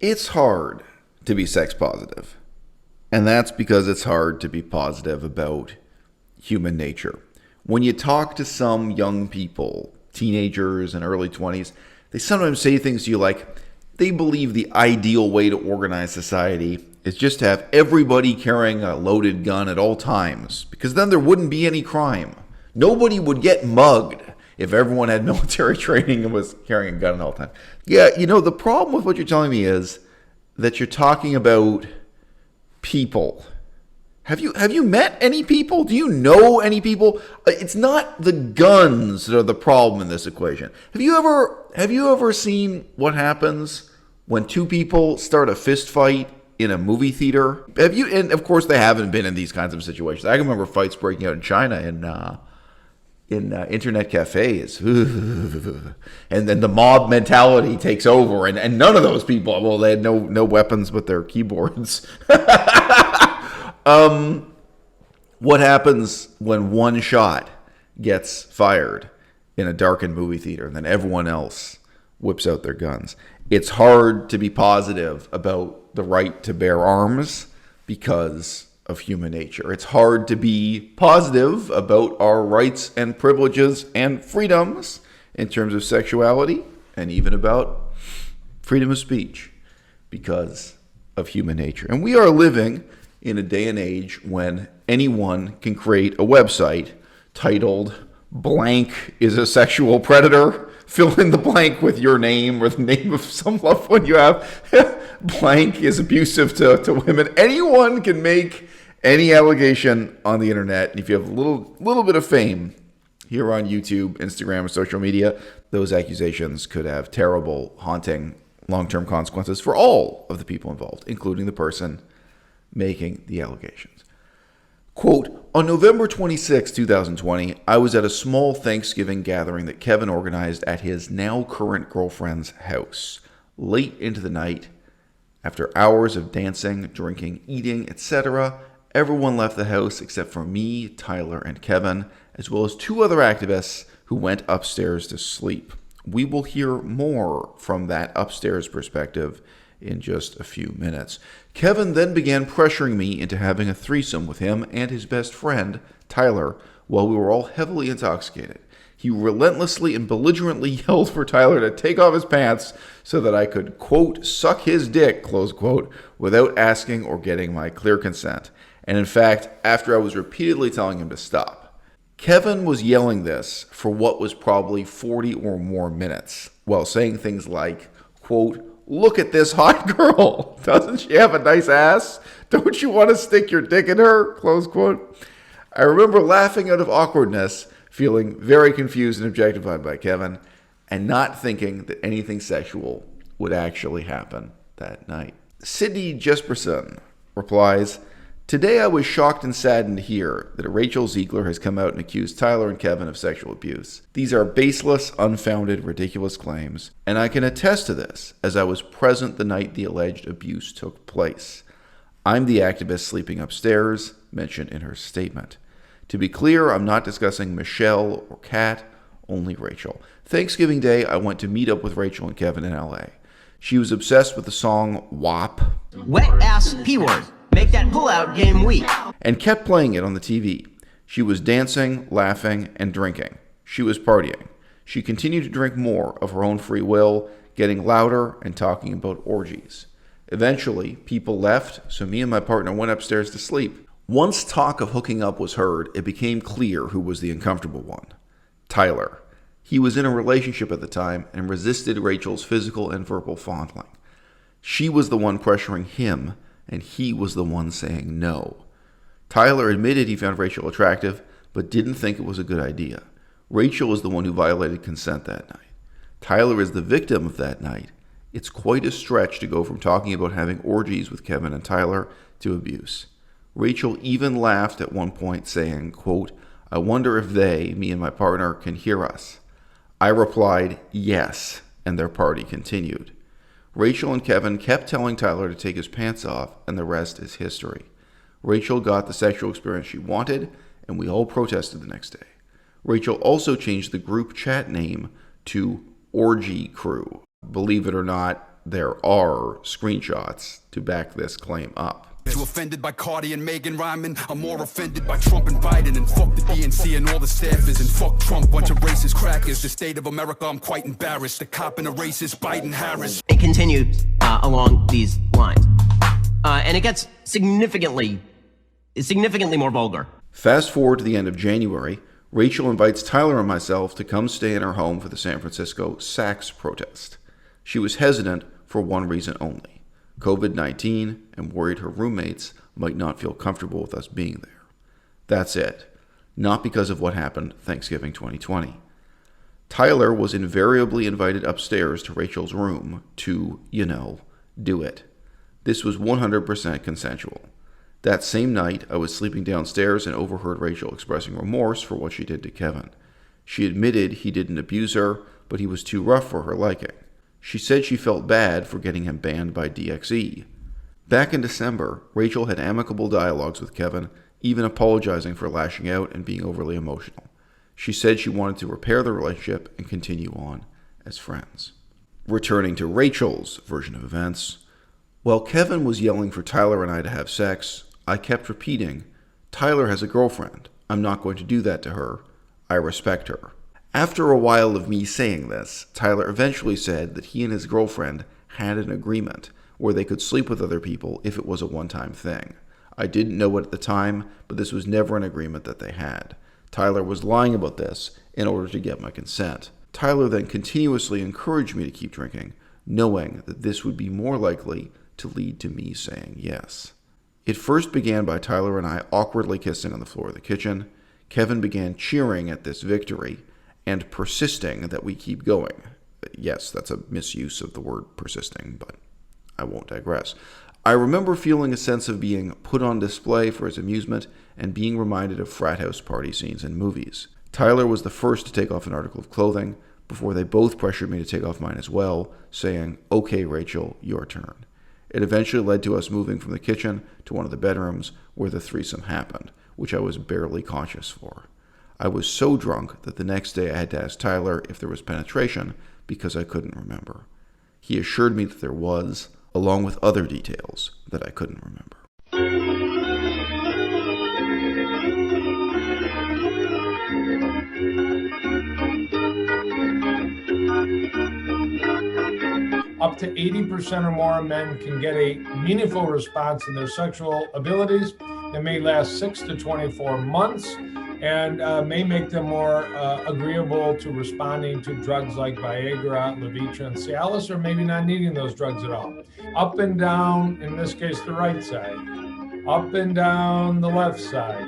It's hard to be sex positive. And that's because it's hard to be positive about human nature. When you talk to some young people, teenagers and early 20s, they sometimes say things to you like they believe the ideal way to organize society is just to have everybody carrying a loaded gun at all times, because then there wouldn't be any crime. Nobody would get mugged if everyone had military training and was carrying a gun at all times. Yeah, the problem with what you're telling me is that you're talking about people. Have you met any people? Do you know any people? It's not the guns that are the problem in this equation. Have you ever seen what happens when two people start a fist fight in a movie theater? And of course they haven't been in these kinds of situations. I can remember fights breaking out in China in internet cafes. And then the mob mentality takes over, and none of those people, well, they had no weapons but their keyboards. What happens when one shot gets fired in a darkened movie theater and then everyone else whips out their guns? It's hard to be positive about the right to bear arms because of human nature. It's hard to be positive about our rights and privileges and freedoms in terms of sexuality and even about freedom of speech because of human nature. And we are living in a day and age when anyone can create a website titled "blank is a sexual predator." Fill in the blank with your name or the name of some loved one you have. Blank is abusive to women. Anyone can make any allegation on the internet. And if you have a little bit of fame here on YouTube, Instagram, or social media, those accusations could have terrible, haunting, long-term consequences for all of the people involved, including the person making the allegations. Quote, on November 26, 2020, I was at a small Thanksgiving gathering that Kevin organized at his now current girlfriend's house. Late into the night, after hours of dancing, drinking, eating, etc., everyone left the house except for me, Tyler, and Kevin, as well as two other activists who went upstairs to sleep. We will hear more from that upstairs perspective in just a few minutes. Kevin then began pressuring me into having a threesome with him and his best friend, Tyler, while we were all heavily intoxicated. He relentlessly and belligerently yelled for Tyler to take off his pants so that I could, quote, suck his dick, close quote, without asking or getting my clear consent. And in fact, after I was repeatedly telling him to stop. Kevin was yelling this for what was probably 40 or more minutes, while saying things like, quote, look at this hot girl. Doesn't she have a nice ass? Don't you want to stick your dick in her? Close quote. I remember laughing out of awkwardness, feeling very confused and objectified by Kevin, and not thinking that anything sexual would actually happen that night. Sydney Jesperson replies, today I was shocked and saddened to hear that Rachel Ziegler has come out and accused Tyler and Kevin of sexual abuse. These are baseless, unfounded, ridiculous claims, and I can attest to this as I was present the night the alleged abuse took place. I'm the activist sleeping upstairs, mentioned in her statement. To be clear, I'm not discussing Michelle or Kat, only Rachel. Thanksgiving Day, I went to meet up with Rachel and Kevin in LA. She was obsessed with the song WAP. Wet ass P-word. Make that pull-out game weak. And kept playing it on the TV. She was dancing, laughing, and drinking. She was partying. She continued to drink more of her own free will, getting louder and talking about orgies. Eventually, people left, so me and my partner went upstairs to sleep. Once talk of hooking up was heard, it became clear who was the uncomfortable one. Tyler. He was in a relationship at the time and resisted Rachel's physical and verbal fondling. She was the one pressuring him, and he was the one saying no. Tyler admitted he found Rachel attractive, but didn't think it was a good idea. Rachel is the one who violated consent that night. Tyler is the victim of that night. It's quite a stretch to go from talking about having orgies with Kevin and Tyler to abuse. Rachel even laughed at one point, saying, quote, I wonder if they, me and my partner, can hear us. I replied, yes, and their party continued. Rachel and Kevin kept telling Tyler to take his pants off, and the rest is history. Rachel got the sexual experience she wanted, and we all protested the next day. Rachel also changed the group chat name to Orgy Crew. Believe it or not, there are screenshots to back this claim up. Too offended by Cardi and Megan Ryman. I'm more offended by Trump and Biden, and fuck the DNC and all the staffers, and fuck Trump, bunch of racist crackers. The state of America, I'm quite embarrassed. The cop and the racist, Biden Harris. It continues along these lines. And it gets significantly more vulgar. Fast forward to the end of January, Rachel invites Tyler and myself to come stay in her home for the San Francisco SACS protest. She was hesitant for one reason only: COVID-19, and worried her roommates might not feel comfortable with us being there. That's it. Not because of what happened Thanksgiving 2020. Tyler was invariably invited upstairs to Rachel's room to, do it. This was 100% consensual. That same night, I was sleeping downstairs and overheard Rachel expressing remorse for what she did to Kevin. She admitted he didn't abuse her, but he was too rough for her liking. She said she felt bad for getting him banned by DXE. Back in December, Rachel had amicable dialogues with Kevin, even apologizing for lashing out and being overly emotional. She said she wanted to repair the relationship and continue on as friends. Returning to Rachel's version of events, while Kevin was yelling for Tyler and I to have sex, I kept repeating, "Tyler has a girlfriend. I'm not going to do that to her. I respect her." After a while of me saying this, Tyler eventually said that he and his girlfriend had an agreement where they could sleep with other people if it was a one-time thing. I didn't know it at the time, but this was never an agreement that they had. Tyler was lying about this in order to get my consent. Tyler then continuously encouraged me to keep drinking, knowing that this would be more likely to lead to me saying yes. It first began by Tyler and I awkwardly kissing on the floor of the kitchen. Kevin began cheering at this victory and persisting that we keep going. Yes, that's a misuse of the word persisting, but I won't digress. I remember feeling a sense of being put on display for his amusement and being reminded of frat house party scenes in movies. Tyler was the first to take off an article of clothing before they both pressured me to take off mine as well, saying, "Okay, Rachel, your turn." It eventually led to us moving from the kitchen to one of the bedrooms where the threesome happened, which I was barely conscious for. I was so drunk that the next day I had to ask Tyler if there was penetration because I couldn't remember. He assured me that there was, along with other details that I couldn't remember. Up to 80% or more men can get a meaningful response in their sexual abilities that may last 6 to 24 months and may make them more agreeable to responding to drugs like Viagra, Levitra, and Cialis, or maybe not needing those drugs at all. Up and down, in this case, the right side. Up and down the left side.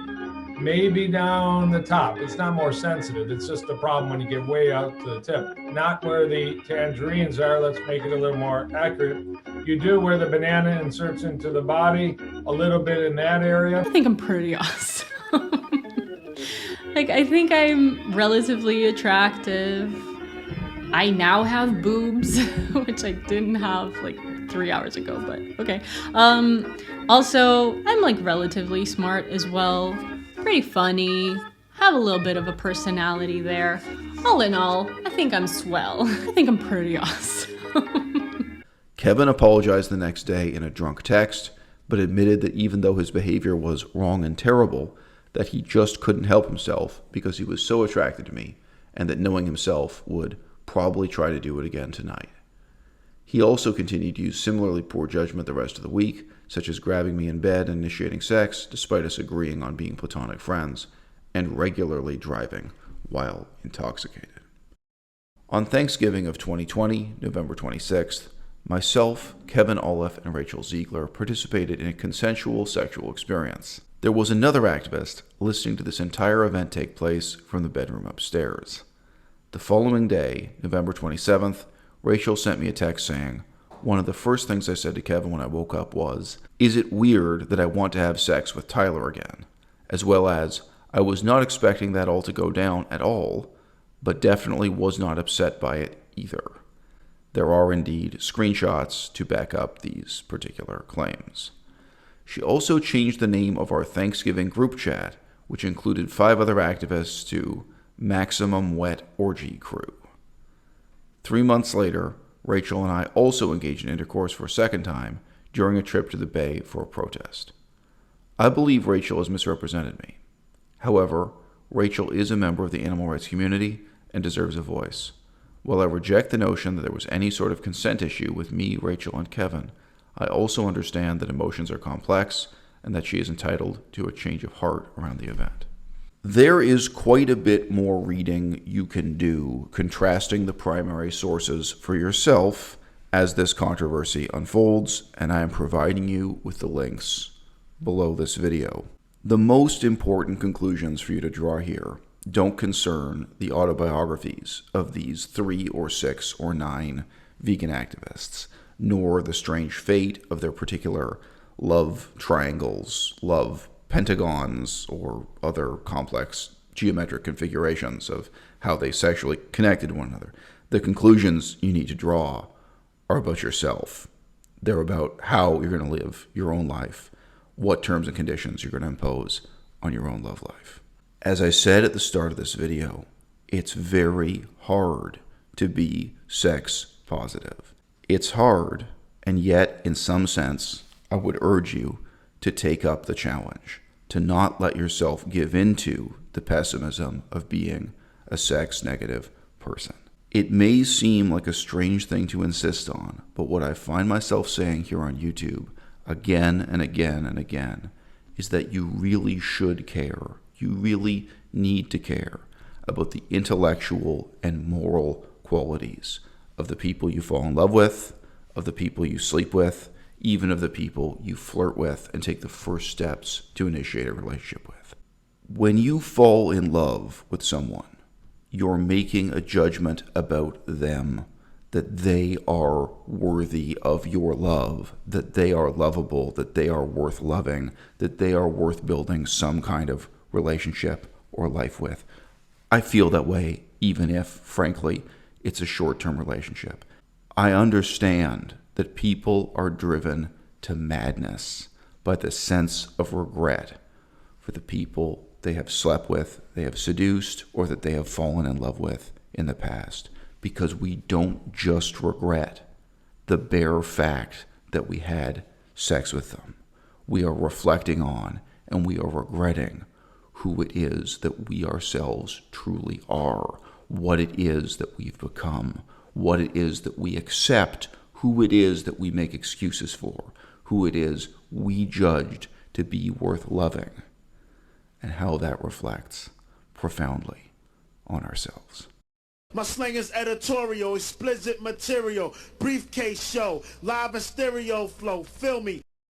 Maybe down the top. It's not more sensitive. It's just a problem when you get way out to the tip. Not where the tangerines are. Let's make it a little more accurate. You do where the banana inserts into the body, a little bit in that area. I think I'm pretty awesome. I think I'm relatively attractive. I now have boobs, which I didn't have 3 hours ago, but okay. Also, I'm relatively smart as well. Pretty funny, have a little bit of a personality there. All in all, I think I'm swell. I think I'm pretty awesome. Kevin apologized the next day in a drunk text, but admitted that even though his behavior was wrong and terrible, that he just couldn't help himself because he was so attracted to me, and that knowing himself would probably try to do it again tonight. He also continued to use similarly poor judgment the rest of the week, such as grabbing me in bed and initiating sex, despite us agreeing on being platonic friends, and regularly driving while intoxicated. On Thanksgiving of 2020, November 26th, myself, Kevin Olive, and Rachel Ziegler participated in a consensual sexual experience. There was another activist listening to this entire event take place from the bedroom upstairs. The following day, November 27th, Rachel sent me a text saying, "One of the first things I said to Kevin when I woke up was, 'Is it weird that I want to have sex with Tyler again?' As well as, I was not expecting that all to go down at all, but definitely was not upset by it either." There are indeed screenshots to back up these particular claims. She also changed the name of our Thanksgiving group chat, which included 5 other activists, to Maximum Wet Orgy Crew. 3 months later, Rachel and I also engaged in intercourse for a second time during a trip to the Bay for a protest. I believe Rachel has misrepresented me. However, Rachel is a member of the animal rights community and deserves a voice. While I reject the notion that there was any sort of consent issue with me, Rachel, and Kevin, I also understand that emotions are complex and that she is entitled to a change of heart around the event. There is quite a bit more reading you can do contrasting the primary sources for yourself as this controversy unfolds, and I am providing you with the links below this video. The most important conclusions for you to draw here don't concern the autobiographies of these 3 or 6 or 9 vegan activists, nor the strange fate of their particular love triangles, love pentagons, or other complex geometric configurations of how they sexually connected to one another. The conclusions you need to draw are about yourself. They're about how you're going to live your own life, what terms and conditions you're going to impose on your own love life. As I said at the start of this video, it's very hard to be sex positive. It's hard, and yet, in some sense, I would urge you to take up the challenge, to not let yourself give into the pessimism of being a sex-negative person. It may seem like a strange thing to insist on, but what I find myself saying here on YouTube again and again and again is that you really should care. You really need to care about the intellectual and moral qualities of the people you fall in love with, of the people you sleep with, even of the people you flirt with and take the first steps to initiate a relationship with. When you fall in love with someone, you're making a judgment about them, that they are worthy of your love, that they are lovable, that they are worth loving, that they are worth building some kind of relationship or life with. I feel that way even if, frankly, it's a short-term relationship. I understand that people are driven to madness by the sense of regret for the people they have slept with, they have seduced, or that they have fallen in love with in the past, because we don't just regret the bare fact that we had sex with them. We are reflecting on and we are regretting who it is that we ourselves truly are, what it is that we've become, what it is that we accept, who it is that we make excuses for, who it is we judged to be worth loving, and how that reflects profoundly on ourselves. My slang is editorial, explicit material, briefcase show, live and stereo flow, feel me.